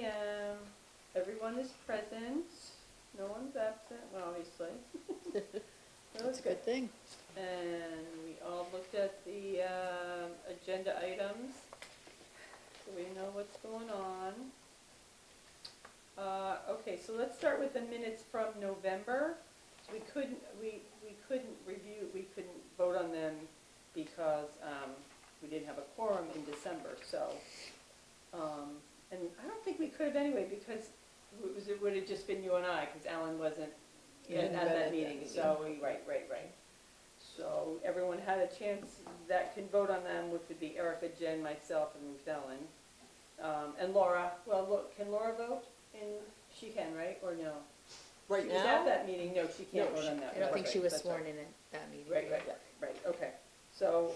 p.m. Everyone is present. No one's absent, well, obviously. That's a good thing. And we all looked at the agenda items, so we know what's going on. Okay, so let's start with the minutes from November. We couldn't vote on them because we didn't have a quorum in December, so. And I don't think we could have anyway, because it would have just been you and I, because Alan wasn't at that meeting, so, right. So everyone had a chance that can vote on them, which would be Erica, Jen, myself, and Ruth Ellen. And Laura, well, look, can Laura vote? She can, right, or no? Right She now? was at that meeting, no, she can't vote on that. I don't think Okay, she was that's sworn right. in at that meeting. Right, okay. So,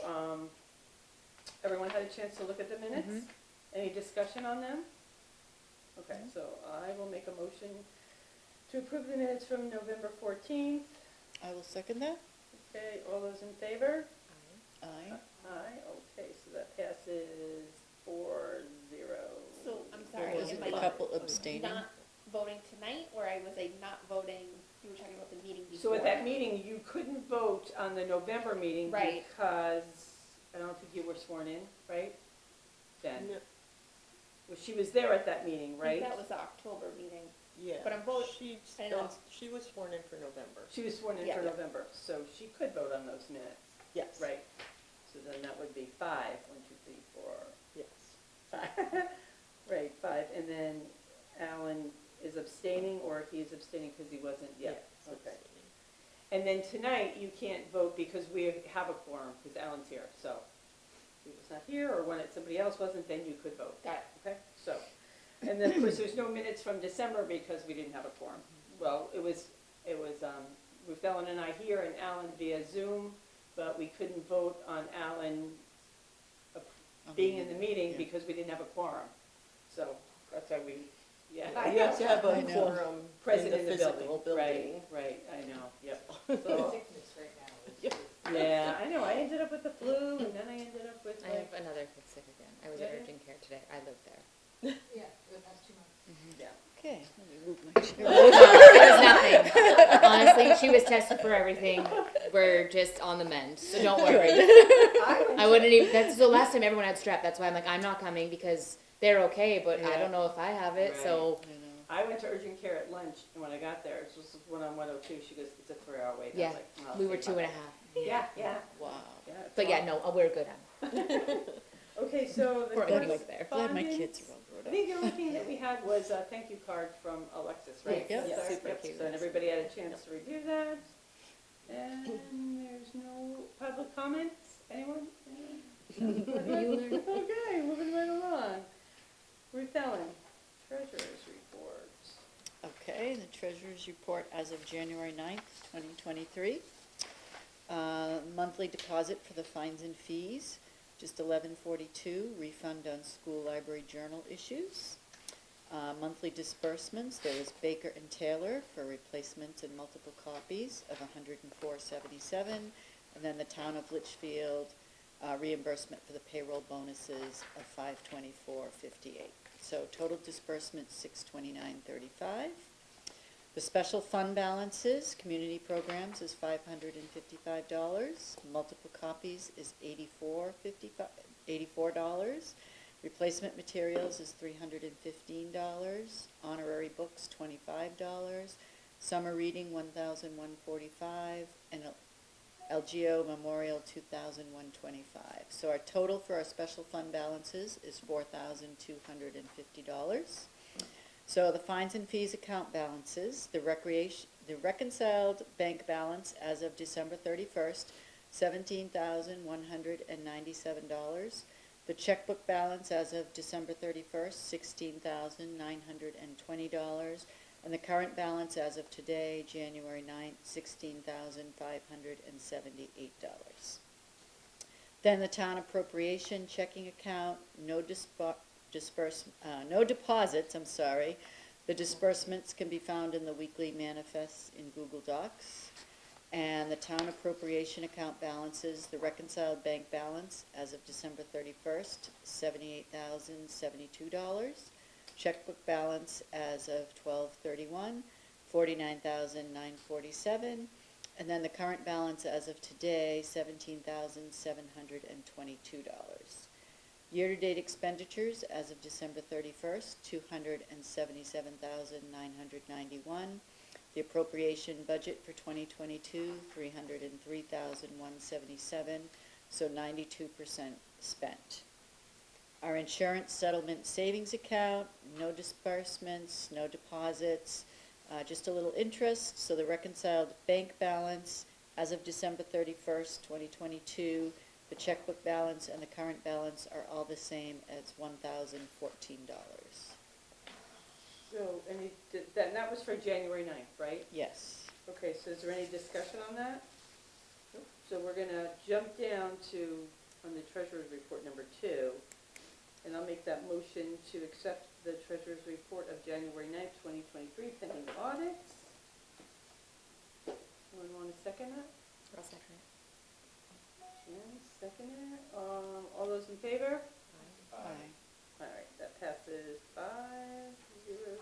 everyone had a chance to look at the minutes? Mhm. Any discussion on them? Okay, so I will make a motion to approve the minutes from November 14th. I will second that. Okay, all those in favor? Aye. Aye, okay, so that passes 4-0. So, I'm There sorry, was am a I couple abstaining. not voting tonight, or was I not voting, you were talking about the meeting So before? at that meeting, you couldn't vote on the November meeting Right. because, I don't think you were sworn in, right? Jen? No, Well, she was there at that meeting, I think right? that was the October meeting. yeah. But I'm voting- I know. She was sworn in for November. She was sworn in Yeah. for November, so she could vote on those minutes, Yes. right? So then that would be 5, 1, 2, 3, 4, Yes. 5. Right, 5, and then Alan is abstaining, or he is abstaining because he wasn't yet? Yes, Okay. abstaining. And then tonight, you can't vote because we have a quorum, because Alan's here, so if he was not here, or when somebody else wasn't, then you could vote. Got it. Okay, so, and then, of course, there's no minutes from December because we didn't have a quorum. Well, it was Ruth Ellen and I here, and Alan via Zoom, but we couldn't vote on Alan being in the meeting Yeah. because we didn't have a quorum. So, that's why we, yeah. You have to have I a know. quorum in Present the in the physical building. building. Right, I know, yep. The So, sickness right now Yep. yeah, I know, I ended up with the flu, and then I ended up with I like, have another kid sick again. I was at Yeah. urgent care today. I live there. yeah, for the past 2 months. yeah. Okay, let me move my chair. It was nothing. Honestly, she was tested for everything. We're just on the mend, so don't worry. I wouldn't even, that's the last time everyone had strep. That's why I'm like, I'm not coming because they're okay, but I Yeah. don't know if I have it, so. I know. I went to urgent care at lunch, and when I got there, it was one on 102, she goes, it's a 3-hour wait. I was Yeah, like, well, we were see 2.5. about that. Yeah, Wow. yeah. it's But yeah, long. no, we're good. Okay, so the We're Glad my- almost there. Glad my kids correspondence. are all grown I up. think the only thing that we had was a thank you card from Alexis, right? Yeah. That's our- Super yep, cute. So and everybody had a chance to review that. And there's no public comments? Anyone? Okay, moving right along. Ruth Ellen, treasurer's report. Okay, the treasurer's report as of January 9th, 2023. Monthly deposit for the fines and fees, just $11.42, refund on school library journal issues. Monthly disbursements, there was Baker and Taylor for replacements and multiple copies of $104.77, and then the town of Litchfield reimbursement for the payroll bonuses of $524.58. So total disbursement $629.35. The special fund balances, community programs is $555. Multiple copies is $84. Replacement materials is $315. Honorary books $25. Summer reading $1,145, and LGO Memorial $2,125. So our total for our special fund balances is $4,250. So the fines and fees account balances, the reconciled bank balance as of December 31st, $17,197. The checkbook balance as of December 31st, $16,920. And the current balance as of today, January 9th, $16,578. Then the town appropriation checking account, no deposits, The disbursements can be found in the weekly manifests in Google Docs. And the town appropriation account balances, the reconciled bank balance as of December 31st, $78,072. checkbook balance as of 12/31, $49,947. And then the current balance as of today, $17,722. Year-to-date expenditures as of December 31st, $277,991. The appropriation budget for 2022, $303,177, so 92% spent. Our insurance settlement savings account, no disbursements, no deposits, just a little interest. So the reconciled bank balance as of December 31st, 2022, the checkbook balance and the current balance are all the same as $1,014. So, that was for January 9th, right? Yes. Okay, so is there any discussion on that? Nope. So we're gonna jump down to, on the treasurer's report number 2, and I'll make that motion to accept the treasurer's report of January 9th, 2023, pending audits. Anyone want to second that? I'll second it. Jen, second it. All those in favor? Aye. All right, that passes 5-0-0.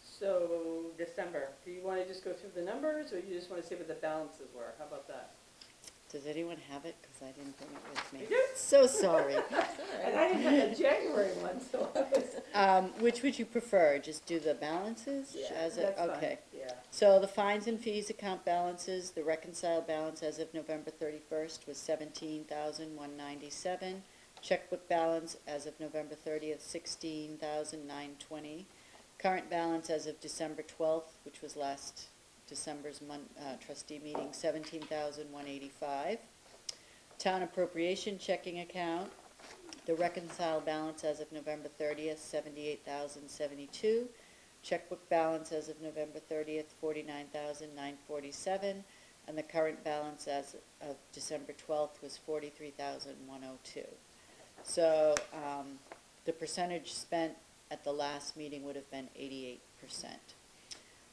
So, December, do you want to just go through the numbers, or you just want to see what the balances were? How about that? Does anyone have it? Because I didn't bring it with me. You do? So sorry. And I didn't have the January one, so I was. Which would you prefer? Just do the balances? as a- That's fine. Okay. Yeah. So the fines and fees account balances, the reconciled balance as of November 31st was $17,197. Checkbook balance as of November 30th, $16,920. Current balance as of December 12th, which was last December's trustee meeting, $17,185. Town appropriation checking account, the reconciled balance as of November 30th, $78,072. Checkbook balance as of November 30th, $49,947. And the current balance as of December 12th was $43,102. So the percentage spent at the last meeting would have been 88%.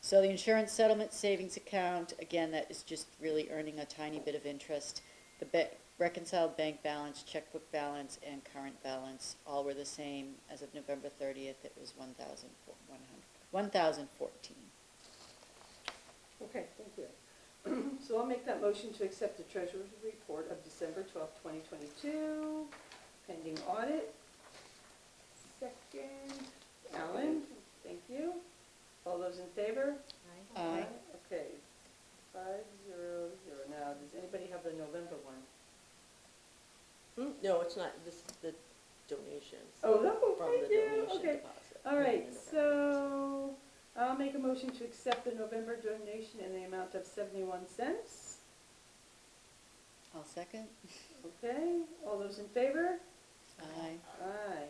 So the insurance settlement savings account, again, that is just really earning a tiny bit of interest. The reconciled bank balance, checkbook balance, and current balance all were the same as of November 30th. It was $1,014. Okay, thank you. So I'll make that motion to accept the treasurer's report of December 12th, 2022, pending audit. Second, Alan, thank you. All those in favor? Aye. Okay, 5-0-0. Now, does anybody have the November one? No, it's not, this is the donations. Oh, no, From thank the you, donation okay. deposit. All right, in November. so I'll make a motion to accept the November donation in the amount of 71 cents. I'll second. Okay, all those in favor? Aye. Aye.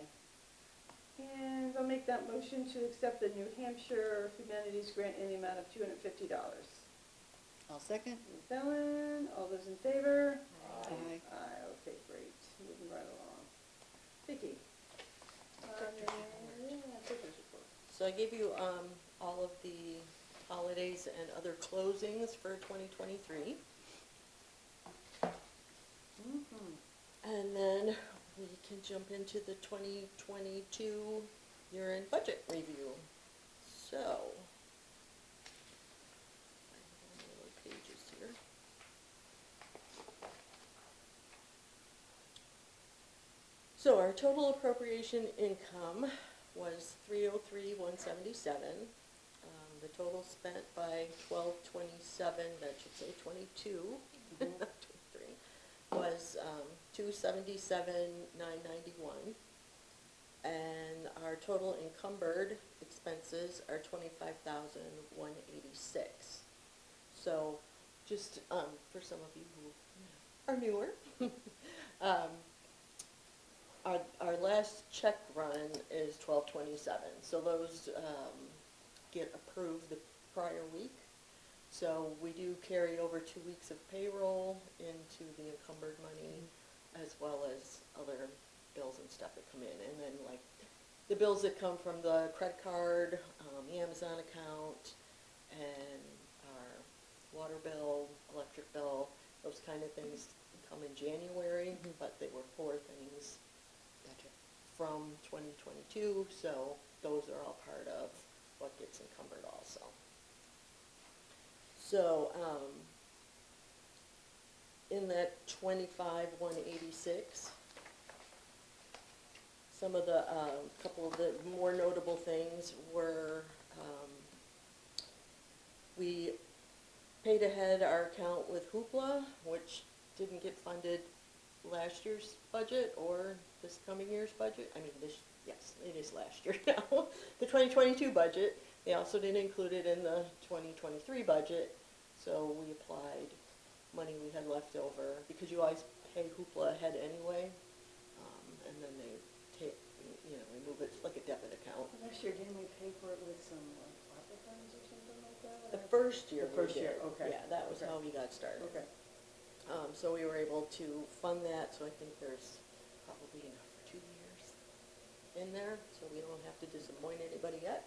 And I'll make that motion to accept the New Hampshire Humanities Grant in the amount of $250. I'll second. Ms. Ellen, all those in favor? Aye. Aye, okay, great, moving right along. Vicky? Treasurer's report. So I gave you all of the holidays and other closings for 2023. Mhm. And then we can jump into the 2022 year-end budget review. So, pages here. So our total appropriation income was $303,177. The total spent by 12/27, that should say 22, not 23, was $277,991. And our total encumbered expenses are $25,186. So, just for some of you who are newer, our last check run is 12/27. So those get approved the prior week. So we do carry over 2 weeks of payroll into the encumbered money, as well as other bills and stuff that come in. And then like the bills that come from the credit card, the Amazon account, and our water bill, electric bill, those kind of things come in January, but they were 4 things. Gotcha. from 2022, so those are all part of what gets encumbered also. So, in that 25,186, some of the, couple of the more notable things were, we paid ahead our account with Hoopla, which didn't get funded last year's budget or this coming year's budget. I mean, yes, it is last year now. The 2022 budget, they also didn't include it in the 2023 budget, so we applied money we had left over, because you always pay Hoopla ahead anyway, and then they take, they move it like a debit account. Last year, didn't we pay for it with some ARPA funds or something like that? The first year The first we did. year, okay. Yeah, that was Okay. how we got started. Okay. So we were able to fund that, so I think there's probably enough for 2 years in there, so we don't have to disappoint anybody yet.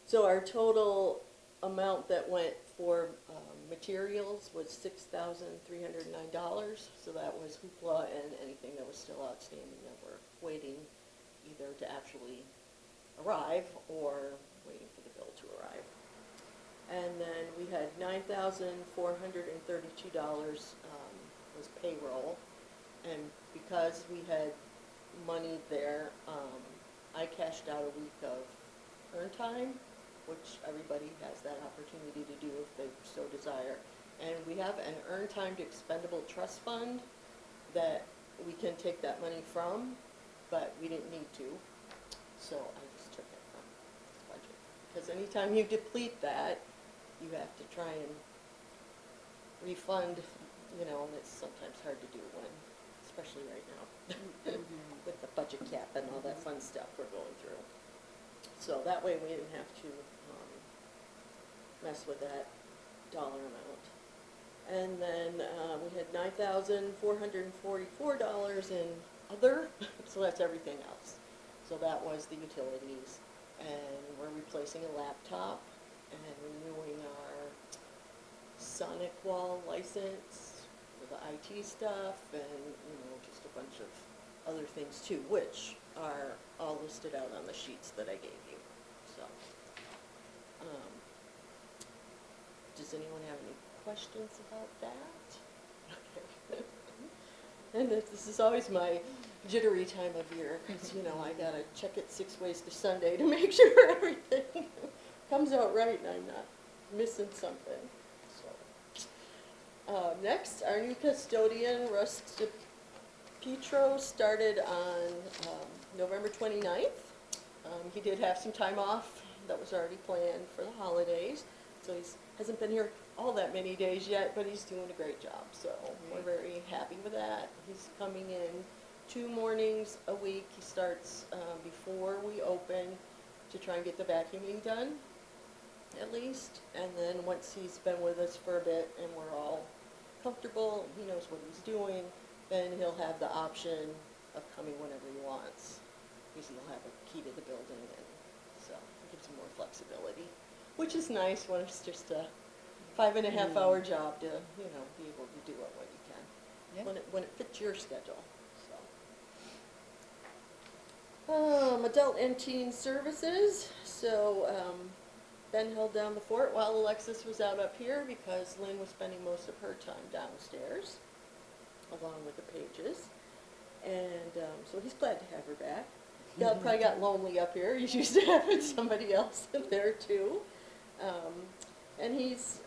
So our total amount that went for materials was $6,309, so that was Hoopla and anything that was still outstanding that we're waiting either to actually arrive or waiting for the bill to arrive. And then we had $9,432 was payroll, and because we had money there, I cashed out a week of earn time, which everybody has that opportunity to do if they so desire. And we have an earn time to expendable trust fund that we can take that money from, but we didn't need to, so I just took it from the budget. Because anytime you deplete that, you have to try and refund, and it's sometimes hard to do when, especially right now, with the budget cap and all that fun stuff we're going through. So that way we didn't have to mess with that dollar amount. And then we had $9,444 in other, so that's everything else. So that was the utilities, and we're replacing a laptop and renewing our Sonic Wall license for the IT stuff, and just a bunch of other things too, which are all listed out on the sheets that I gave you. So, does anyone have any questions about that? Okay. And this is always my jittery time of year, because I gotta check it 6 ways to Sunday to make sure everything comes out right and I'm not missing something. So, next, our new custodian, Russ Petro, started on November 29th. He did have some time off that was already planned for the holidays, so he hasn't been here all that many days yet, but he's doing a great job, so we're very happy with that. He's coming in 2 mornings a week. He starts before we open to try and get the vacuuming done, at least, and then once he's been with us for a bit and we're all comfortable, he knows what he's doing, then he'll have the option of coming whenever he wants, because he'll have a key to the building, and so it gives him more flexibility, which is nice when it's just a 5.5-hour job to, be able to do it when you can, when it fits your schedule. So, adult and teen services. So, Ben held down the fort while Alexis was out up here because Lynn was spending most of her time downstairs, along with the Pages. And so he's glad to have her back. Probably got lonely up here. He's used to having somebody else in there too. And he's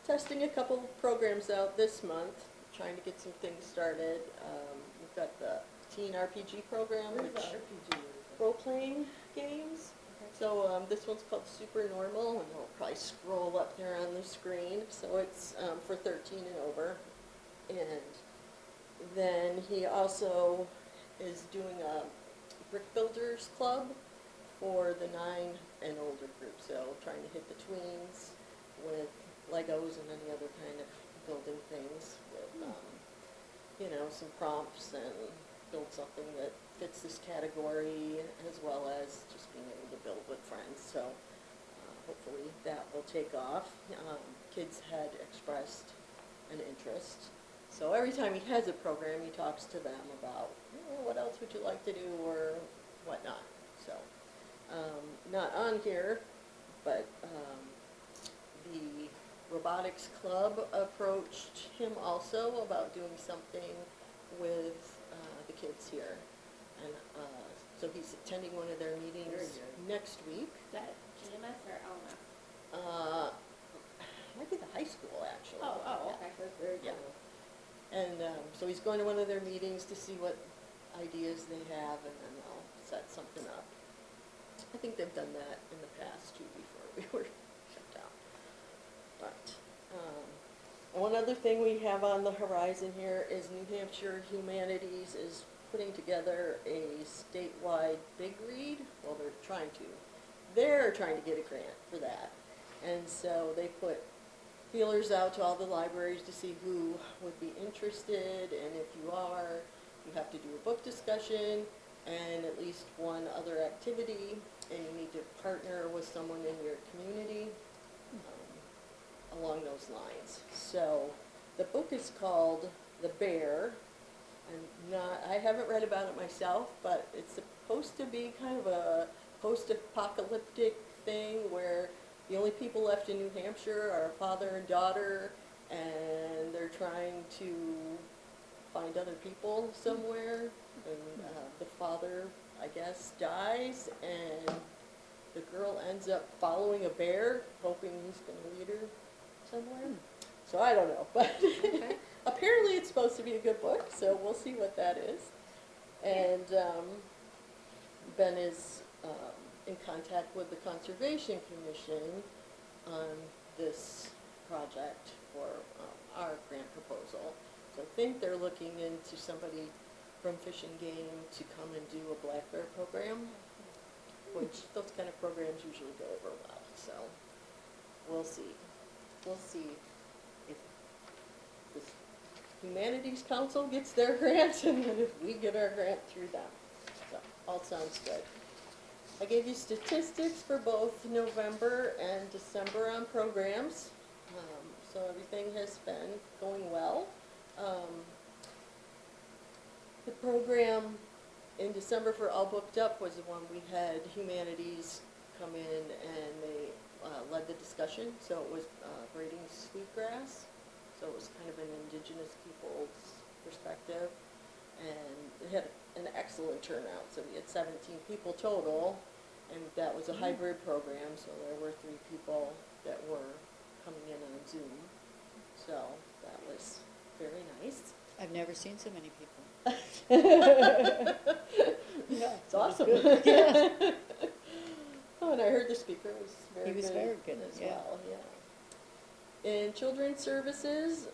testing a couple programs out this month, trying to get some things started. We've got the teen RPG program, which role-playing games. So this one's called Super Normal, and it'll probably scroll up there on the screen. So it's for 13 and over. And then he also is doing a brick builders club for the 9 and older group. So trying to hit the tweens with Legos and any other kind of building things with, some prompts and build something that fits this category, as well as just being able to build with friends. So hopefully that will take off. Kids had expressed an interest, So every time he has a program, he talks to them about, what else would you like to do or whatnot. So, not on here, but the robotics club approached him also about doing something with the kids here. And so he's attending one of their meetings next week. Is that GMS or LMS? Might be the high school, actually. Oh, okay. That's very Yeah. cool. And so he's going to one of their meetings to see what ideas they have, and then they'll set something up. I think they've done that in the past too before we were shut down. But and one other thing we have on the horizon here is New Hampshire Humanities is putting together a statewide big read. Well, they're trying to get a grant for that. And so they put feelers out to all the libraries to see who would be interested, and if you are, you have to do a book discussion and at least one other activity, and you need to partner with someone in your community along those lines. So the book is called The Bear. I haven't read about it myself, but it's supposed to be kind of a post-apocalyptic thing where the only people left in New Hampshire are a father and daughter, and they're trying to find other people somewhere. And the father, I guess, dies, and the girl ends up following a bear, hoping he's going to lead her somewhere. So I don't know, but Okay. apparently it's supposed to be a good book, so we'll see what that is. And Ben is in contact with the Conservation Commission on this project for our grant proposal. So I think they're looking into somebody from Fish and Game to come and do a black bear program, which those kind of programs usually go over well. So we'll see. We'll see if this Humanities Council gets their grant and then if we get our grant through them. So all sounds good. I gave you statistics for both November and December on programs. So everything has been going well. The program in December for All Booked Up was the one we had Humanities come in and they led the discussion. So it was braiding sweetgrass. So it was kind of an indigenous people's perspective. And it had an excellent turnout. So we had 17 people total. And that was a hybrid program, so there were 3 people that were coming in on Zoom. So that was very nice. I've never seen so many people. Yeah, it's awesome. Yeah. Oh, and I heard the speaker was very good. He was very good, as yeah. well. Yeah. In children's services,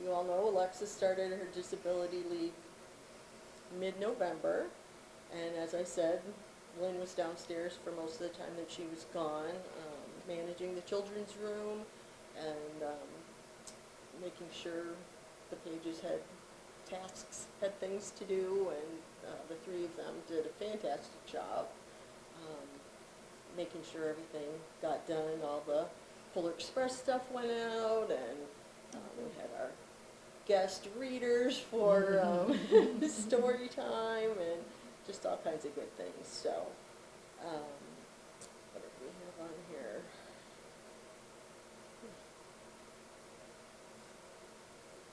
you all know Alexis started her disability leave mid-November, and as I said, Lynn was downstairs for most of the time that she was gone, managing the children's room and making sure the pages had tasks, had things to do, and the 3 of them did a fantastic job making sure everything got done. All the Polar Express stuff went out, and we had our guest readers for story time and just all kinds of good things. So, what did we have on here?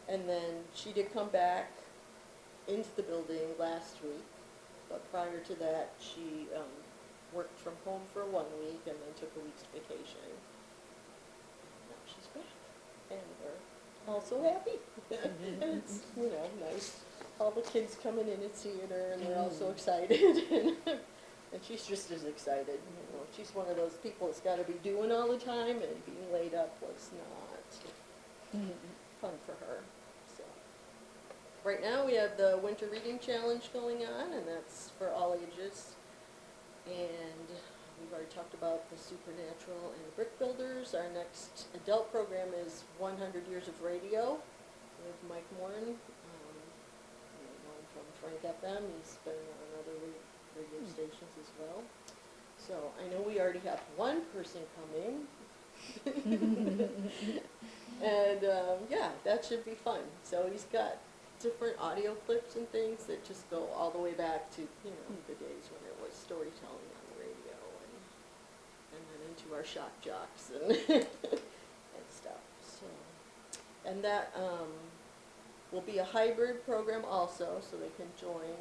And then she did come back into the building last week, but prior to that, she worked from home for 1 week and then took a week's vacation. And now she's back, and we're all so happy. And it's, nice. All the kids coming in and seeing her, and they're all so excited. And she's just as excited. She's one of those people that's got to be doing all the time, and being laid up was not fun for her. So, right now we have the Winter Reading Challenge going on, and that's for all ages. And we've already talked about the Supernatural and the Brick Builders. Our next adult program is 100 Years of Radio with Mike Morin. One from Frank FM. He's been on other radio stations as well. So I know we already have one person coming. And, yeah, that should be fun. So he's got different audio clips and things that just go all the way back to, the days when it was storytelling on the radio and then into our shock jocks and, and stuff, so. And that, will be a hybrid program also, so they can join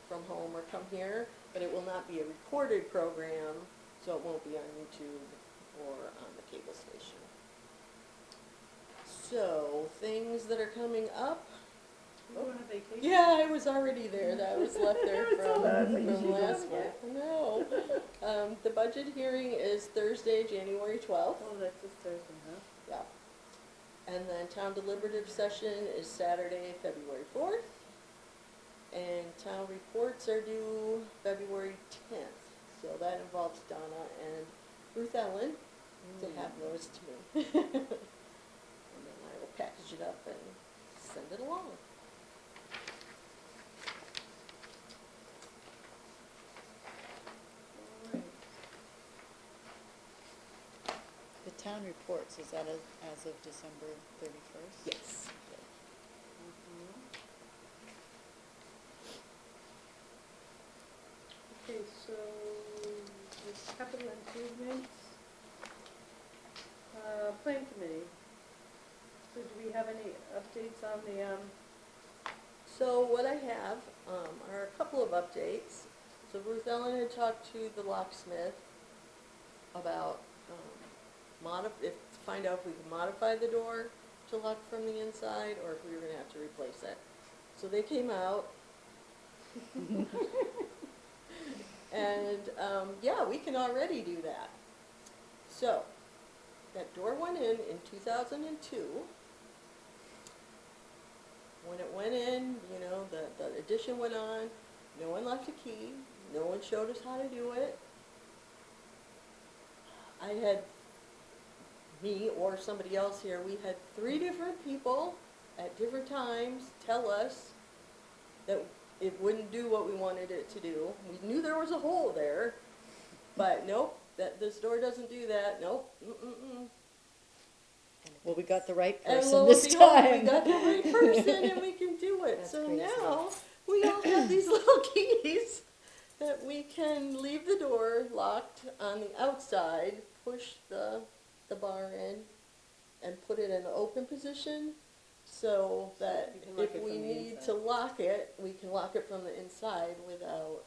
from home or come here, but it will not be a recorded program, so it won't be on YouTube or on the cable station. So, things that are coming up. You going on vacation? Yeah, I was already there. That was left there from last Yeah. month. No. The budget hearing is Thursday, January 12th. Oh, that's this Thursday, huh? Yeah. And then town deliberative session is Saturday, February 4th. And town reports are due February 10th. So that involves Donna and Ruth Ellen to have those to me. And then I will package it up and send it along. All right. The town reports, is that as of December 31st? Yes. Okay, so the capital improvements, plan committee. So do we have any updates on the, So what I have are a couple of updates. So Ruth Ellen had talked to the locksmith about find out if we could modify the door to lock from the inside or if we were going to have to replace it. So they came out. And yeah, we can already do that. So that door went in 2002. When it went in, the addition went on. No one left a key. No one showed us how to do it. I had me or somebody else here. We had 3 different people at different times tell us that it wouldn't do what we wanted it to do. We knew there was a hole there, but nope, this door doesn't do that. Nope. Well, we got the right And person lo and this behold, time. we got the right person and we can do it. That's So crazy. now we all have these little keys that we can leave the door locked on the outside, push the bar in, and put it in an open position so that you can lock if it we from the need inside. to lock it, we can lock it from the inside without.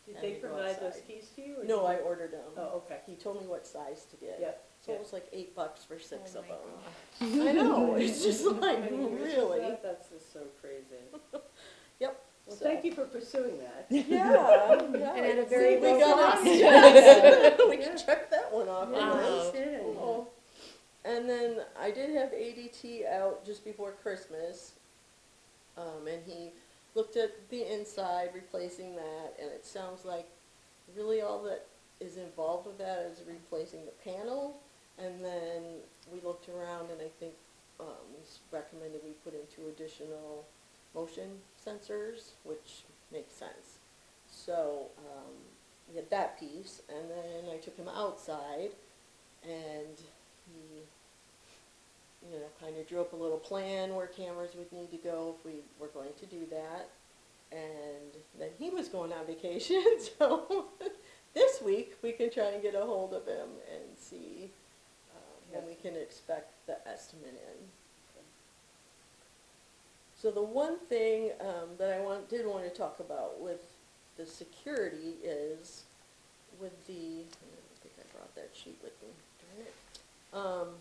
did And they we go provide those outside. keys to you? Or No, did I you- ordered them. Oh, okay. He told me what size to get. Yeah, So yeah. it was like $8 for 6 Oh of my them. I know, it's just like, I mean, really? That's just so crazy. Yep. Well, so. thank you for pursuing that. Yeah. And at a very See, we low got cost. it. We Yeah. can check that one off. Yeah, our no list. kidding. Oh. And then I did have ADT out just before Christmas, and he looked at the inside, replacing that, and it sounds like really all that is involved with that is replacing the panel, and then we looked around and I think he's recommended we put in 2 additional motion sensors, which makes sense. So we had that piece, and then I took him outside, and he, kind of drew up a little plan where cameras would need to go if we were going to do that. And then he was going on vacation, so this week we can try and get a hold of him and see when we can expect the estimate in. So the one thing that I did want to talk about with the security is with the, I don't think I brought that sheet with me, darn it.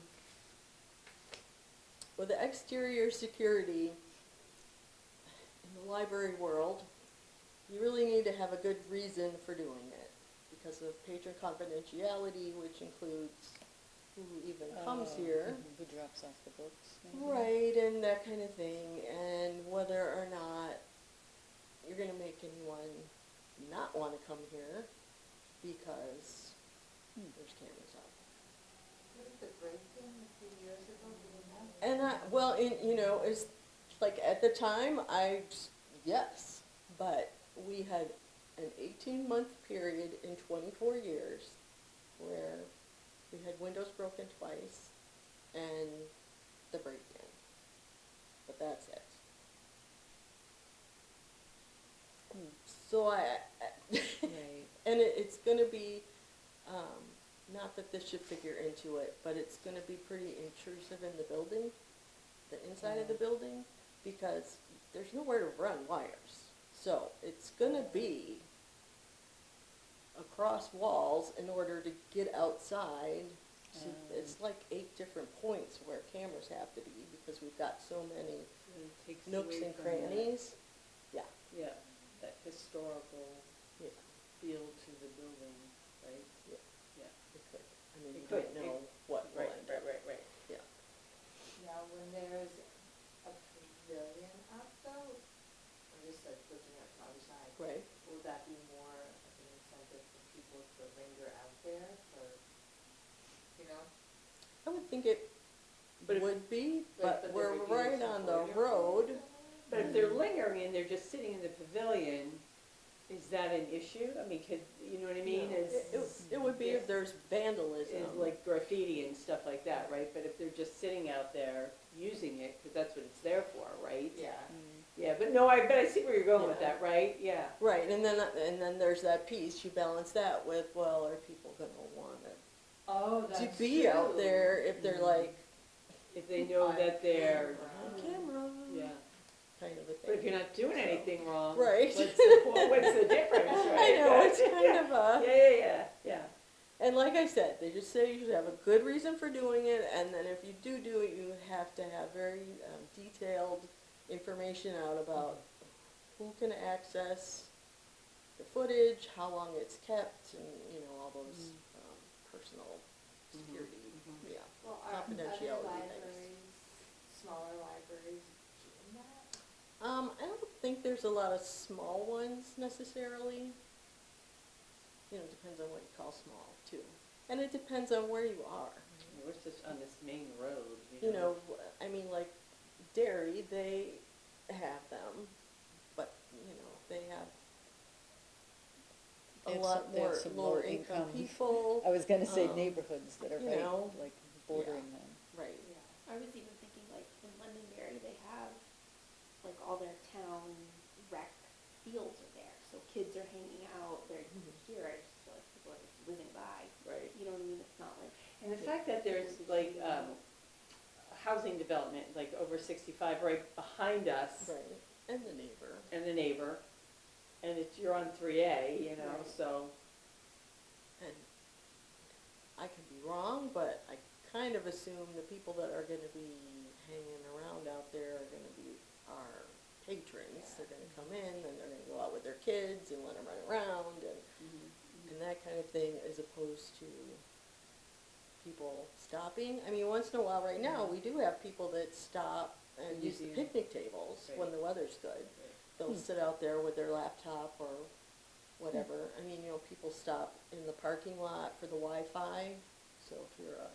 With the exterior security in the library world, you really need to have a good reason for doing it because of patron confidentiality, which includes who even comes here. Who drops off the books, maybe? Right, and that kind of thing, and whether or not you're going to make anyone not want to come here because there's cameras out. Wasn't the break-in a few years ago, did it not? And it's like at the time, yes, but we had an 18-month period in 24 years where We had windows broken twice and the break-in. But that's it. So Right. and it's gonna be, not that this should figure into it, but it's gonna be pretty intrusive in the building, the inside of the building, because there's nowhere to run wires. So it's gonna be across walls in order to get outside. It's like 8 different points where cameras have to be, because we've got so many And it takes nooks away and from crannies. Yeah, that historical Yeah. feel to the building, right? It could. I mean, It you could. don't know what will Right, end up. right. Now, when there's a pavilion up though, I'm just like looking at the other side, Right. will that be more of an incentive for people to linger out there for, you know? I would think it But if- would be, But but there we're would be right some on the photo- road. But if they're lingering and they're just sitting in the pavilion, is that an issue? I mean, could, you know what I mean? No, Is it would be if there's vandalism. is like graffiti and stuff like that, right? But if they're just sitting out there using it, because that's what it's there for, right? Yeah. Yeah, but no, but I see where you're going with that, right? Yeah. Right, and then there's that piece, you balance that with, well, are people gonna want Oh, to be out there if they're like, If they know that they're, on camera, yeah. kind of a But if thing. you're not doing anything wrong, Right. what's the difference, right? I know, it's kind of a, Yeah. and like I said, they just say you should have a good reason for doing it, and then if you do it, you have to have very detailed information out about who can access the footage, how long it's kept, and, you know, all those personal security, yeah. Well, are other Confidentiality things. libraries, smaller libraries doing that? I don't think there's a lot of small ones necessarily. You know, it depends on what you call small, too. And it depends on where you are. We're just on this main road, You know, I mean, like Derry, they have them, but, you know, they have They a have lot some- they have more some lower lower income income. people. I was gonna say Um, neighborhoods that are you right, know, like bordering them. Right. I was even thinking like in Londonderry, they have like all their town rec fields are there, so kids are hanging out, they're here, I just feel like people are just whizzing by, right. you know what I mean, it's not like. And the fact that there's like, housing development, like over 65 right behind us, Right. And the neighbor. and the neighbor, and you're on 3A, you know, Right. so. And I could be wrong, but I kind of assume the people that are gonna be hanging around out there are gonna be our patrons. They're gonna come in, and they're gonna go out with their kids and let them run around and that kind of thing, as opposed to people stopping. I mean, once in a while, right now, we do have people that stop and use the Museum. picnic tables when Right. the weather's good. They'll sit out there with their laptop or whatever. I mean, you know, people stop in the parking lot for the Wi-Fi. So if you're a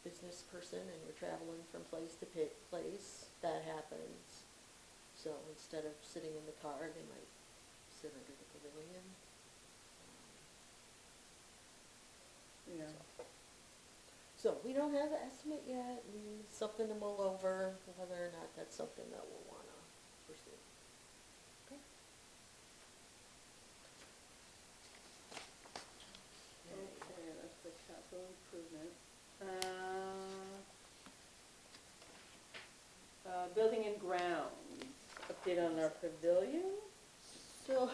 business person and you're traveling from place to place, that happens. So instead of sitting in the car, they might sit under the pavilion. Yeah. So we don't have an estimate yet, and something to mull over, whether or not that's something that we'll wanna pursue. Okay, that's the capital improvement. Building and grounds, update on our pavilion? So,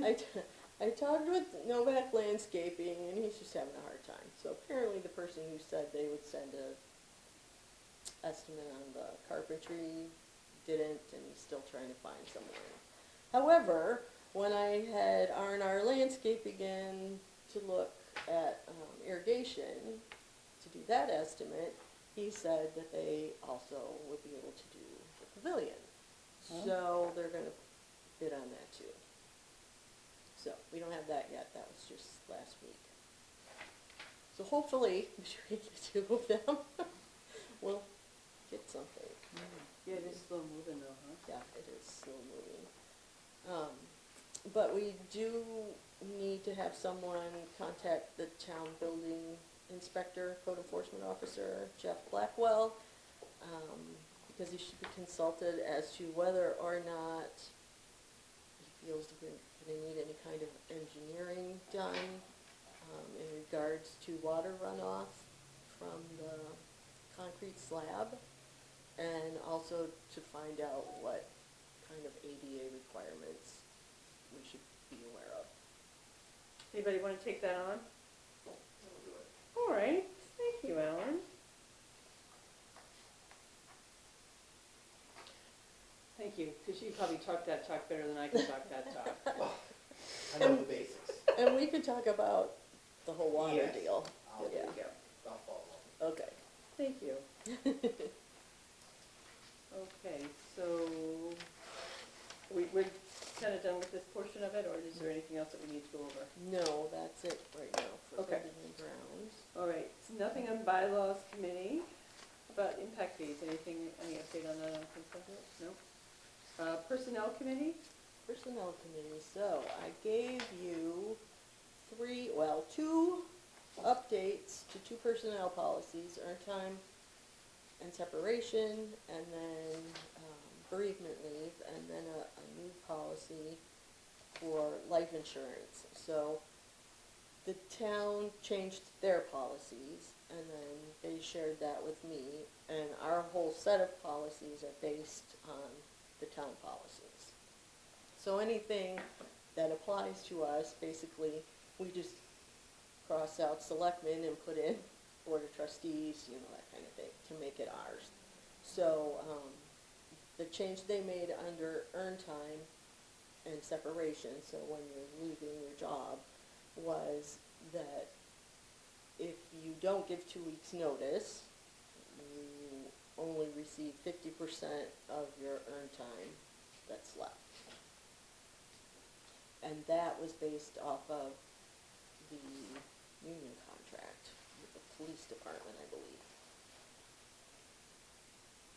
I talked with Novak Landscaping, and he's just having a hard time. So apparently the person who said they would send a estimate on the carpentry didn't, and he's still trying to find someone. However, when I had R&R Landscaping in to look at irrigation, to do that estimate, he said that they also would be able to do the pavilion. So they're gonna bid on that too. So, we don't have that yet, that was just last week. So hopefully, between the two of them, we'll get something. Yeah, it is slow moving though, huh? Yeah, it is slow moving. But we do need to have someone contact the town building inspector, code enforcement officer, Jeff Blackwell, because he should be consulted as to whether or not he feels that we're gonna need any kind of engineering done, in regards to water runoff from the concrete slab, and also to find out what kind of ADA requirements we should be aware of. Anybody want to take that on? All right, thank you, Alan. Thank you, because you probably talk that talk better than I can talk that talk. Well, I know the basics. And we could talk about the whole water Yes. deal. I'll, Yeah. I'll follow. Okay. Thank you. Okay, so we're kind of done with this portion of it, or is there anything else that we need to go over? No, that's it right now for Okay. building and grounds. All right, so nothing on bylaws committee. About impact fees, anything, any update on that on consent? No? Personnel committee? Personnel committee, so I gave you two updates to two personnel policies, earn time and separation, and then bereavement leave, and then a new policy for life insurance. So the town changed their policies, and then they shared that with me, and our whole set of policies are based on the town policies. So anything that applies to us, basically, we just cross out selectmen and put in board of trustees, you know, that kind of thing, to make it ours. So, the change they made under earn time and separation, so when you're leaving your job, was that if you don't give 2 weeks' notice, you only receive 50% of your earn time that's left. And that was based off of the union contract with the police department, I believe.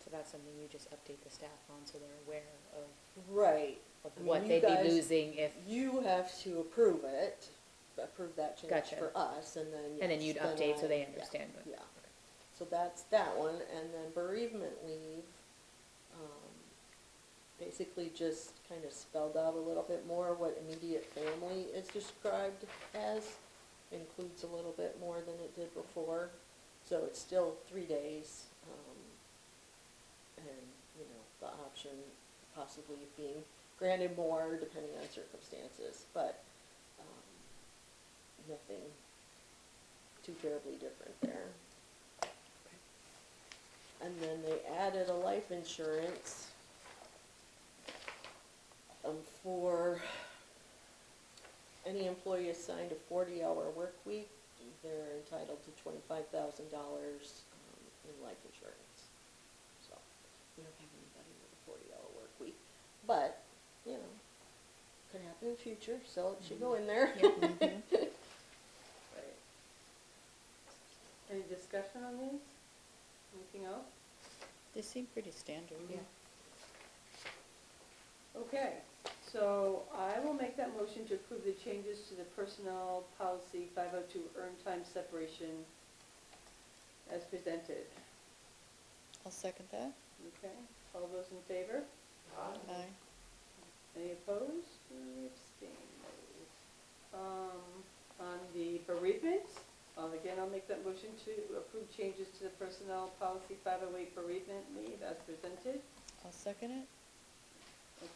So that's something you just update the staff on so they're aware of, Right. of I mean, what you they'd guys- be losing if, You have to approve it, approve that change Gotcha. for us, and then. and then you'd yes, update so they yeah, understand. what- Yeah, so that's that one, and then bereavement leave, basically just kind of spelled out a little bit more what immediate family is described as. Includes a little bit more than it did before, so it's still 3 days, and, you know, the option possibly of being granted more depending on circumstances, but, nothing too terribly different there. And then they added a life insurance, for any employee assigned a 40-hour work week, they're entitled to $25,000 in life insurance. So, we don't have anybody with a 40-hour work week, but, you know, could happen in the future, so it should go in there. Right. Any discussion on these? Anything else? They seem pretty standard, yeah. Okay, so I will make that motion to approve the changes to the personnel policy 502 earn time separation as presented. I'll second that. Okay, all those in favor? Aye. Any opposed? Any abstained? On the bereavement, again, I'll make that motion to approve changes to the personnel policy 508 bereavement leave as presented. I'll second it.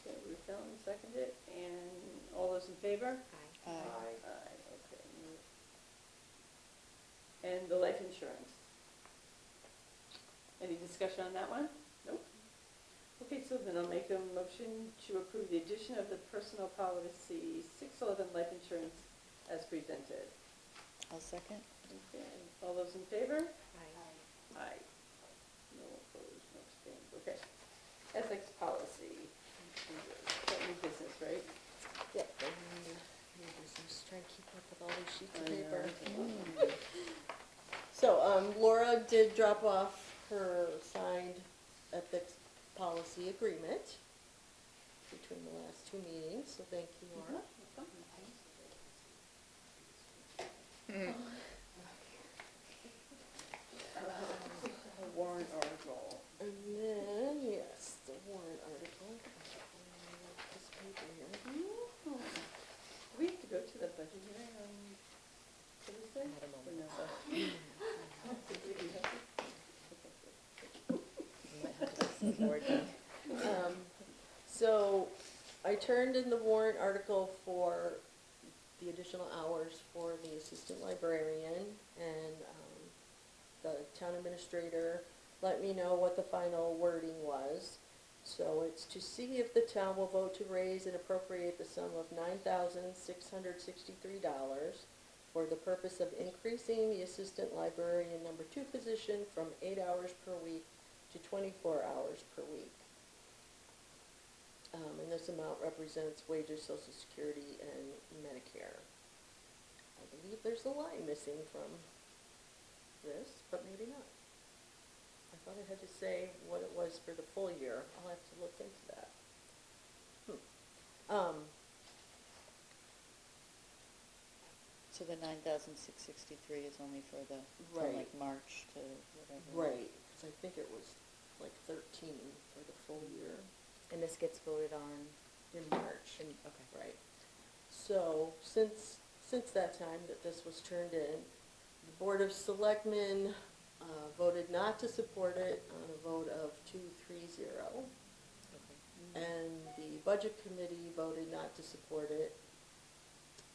Okay, Ruth Ellen seconded, and all those in favor? Aye. Aye. Aye, okay. And the life insurance. Any discussion on that one? Nope. Okay, so then I'll make a motion to approve the addition of the personnel policy 611 life insurance as presented. I'll second. Okay, all those in favor? Aye. Aye. No opposed, no abstained. Okay. Ethics policy. That new business, right? Yep, and new business, trying to keep up with all these sheets of I know, paper. it's a lot. So, Laura did drop off her signed ethics policy agreement between the last two meetings, so thank you, Laura. A warrant article. And then, yes, the warrant article. This paper here. Do we have to go to the budget hearing on Thursday? Not a moment. Or no? Did we have to? You might have to listen to board meeting. So I turned in the warrant article for the additional hours for the assistant librarian, and the town administrator let me know what the final wording was. So it's to see if the town will vote to raise and appropriate the sum of $9,663 for the purpose of increasing the assistant librarian number 2 position from 8 hours per week to 24 hours per week. And this amount represents wages, Social Security, and Medicare. I believe there's a line missing from this, but maybe not. I thought it had to say what it was for the full year. I'll have to look into that. So the 9,663 is only for the, from Right. like March to whatever. Right, because I think it was like 13 for the full year And this gets voted on in March. okay. Right. So, since that time that this was turned in, the Board of Selectmen voted not to support it on a vote of 2-3-0. And the Budget Committee voted not to support it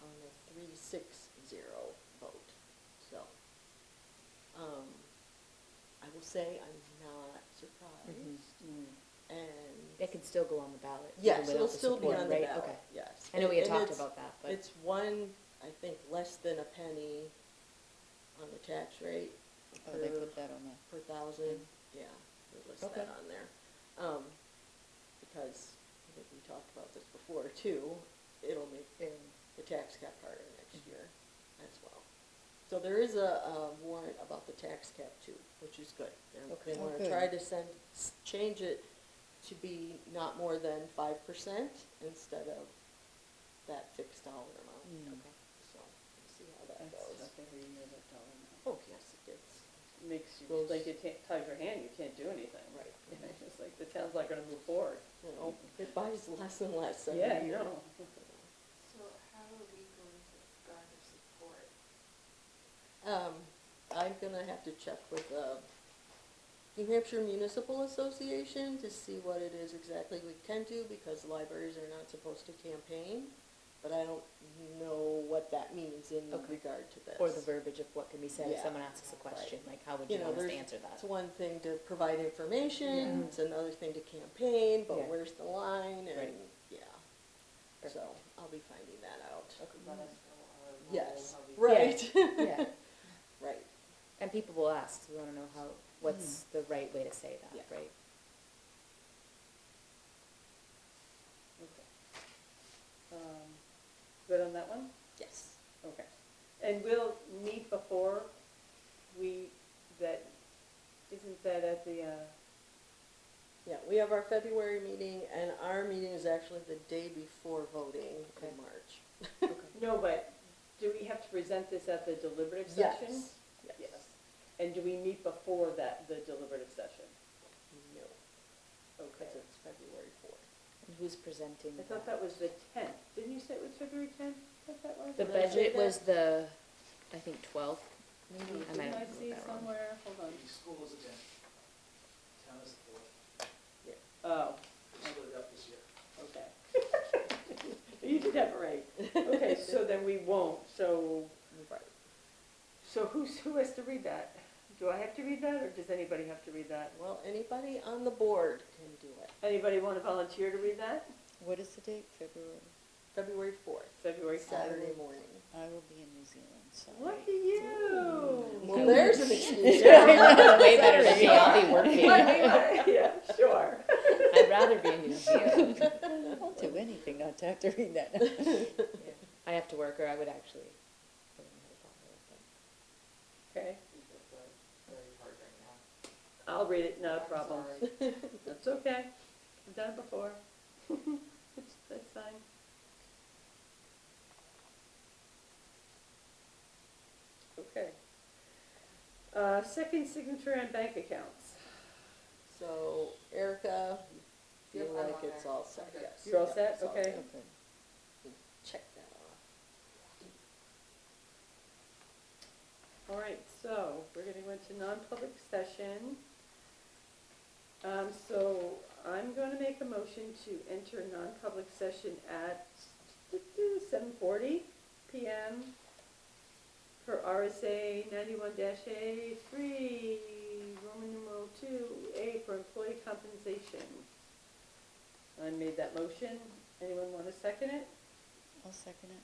on a 3-6-0 vote. So, I will say I'm not surprised. And It can still go on the ballot. even yes, without it'll the still be support, on the right? ballot, Okay. yes. I know we had And talked it's- about that, but It's one, I think, less than a penny on the tax rate Oh, they put that on the, per thousand, yeah, they list Okay. that on there. Because, I think we talked about this before too, it'll make the tax cap harder next year as well. So there is a warrant about the tax cap too, which is good. Okay. They Oh, wanna good. try to change it to be not more than 5% instead of that fixed dollar amount. okay. So, we'll see how that That's goes. up every year, that dollar amount. Oh, yes, it is. Makes you, Goes- like, it ties your hand, you can't do anything. Right. You know, it's just like, the town's not gonna move forward. You know, it buys less and less every Yeah, year. no. So how are we going to garner support? I'm gonna have to check with New Hampshire Municipal Association to see what it is exactly we can do, because libraries are not supposed to campaign, but I don't know what that means in Okay. regard to this. Or the verbiage of what can be said if Yeah. someone asks a question, like how would You you know, want us to there's- answer that? It's one thing to provide information, Yeah. it's another thing to campaign, but Yeah. where's the line, Right. and, yeah. So, I'll be finding that out. Let us know our role, Yes, how we. right. Yeah, Right. and people will ask, so we wanna know how, what's the right way to say that, Yeah. right? Okay. Good on that one? Yes. Okay. And we'll meet before isn't that at the, Yeah, we have our February meeting, and our meeting is actually the day before voting Okay. in March. no, but do we have to present this at the deliberative session? Yes. Yes. And do we meet before that, the deliberative session? No, Okay. because it's February 4th. And who's presenting I thought that was the 10th. Didn't you say it was February 10th? I thought that was. The Did I say budget that? was the, I think 12th, maybe, I might Didn't I have see wrote that wrong. somewhere? Hold on. The school is a 10, town is a 4. Oh, We split it up this year. okay. You did have it right. Okay, so then we won't, so, Right. so who has to read that? Do I have to read that, or does anybody have to read that? Well, anybody on the board can do it. Anybody want to volunteer to read that? what is the date? February? February 4th, February 4th. Saturday morning. I will be in New Zealand, so. Lucky you! Well, there's an excuse. Way better than me, I'll be working. Yeah, sure. I'd rather be in New Zealand. I'll do anything not to have to read that. I have to work, or I would actually, I wouldn't have a problem with it. Okay, It's very hard right now. I'll read it, not a problem. Sorry. That's okay. I've done it before. That's fine. Second signature on bank accounts. So Erica, feel Yep, I'm like on it's there. all set, I'm good. yes. You're all Yep, set? it's all Okay. set. Okay. Check that off. All right, so we're gonna go into non-public session. So I'm gonna make a motion to enter non-public session at 7:40 PM per RSA 91-A3, Roman numeral 2A for employee compensation. I made that motion. Anyone want to second it? I'll second it.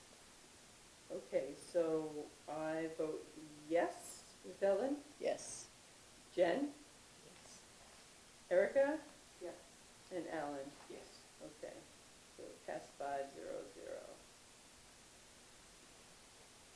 Okay, so I vote yes with Ellen. Yes. Jen? Erica? Yep. And Alan? Yes. Okay, so pass 5-0.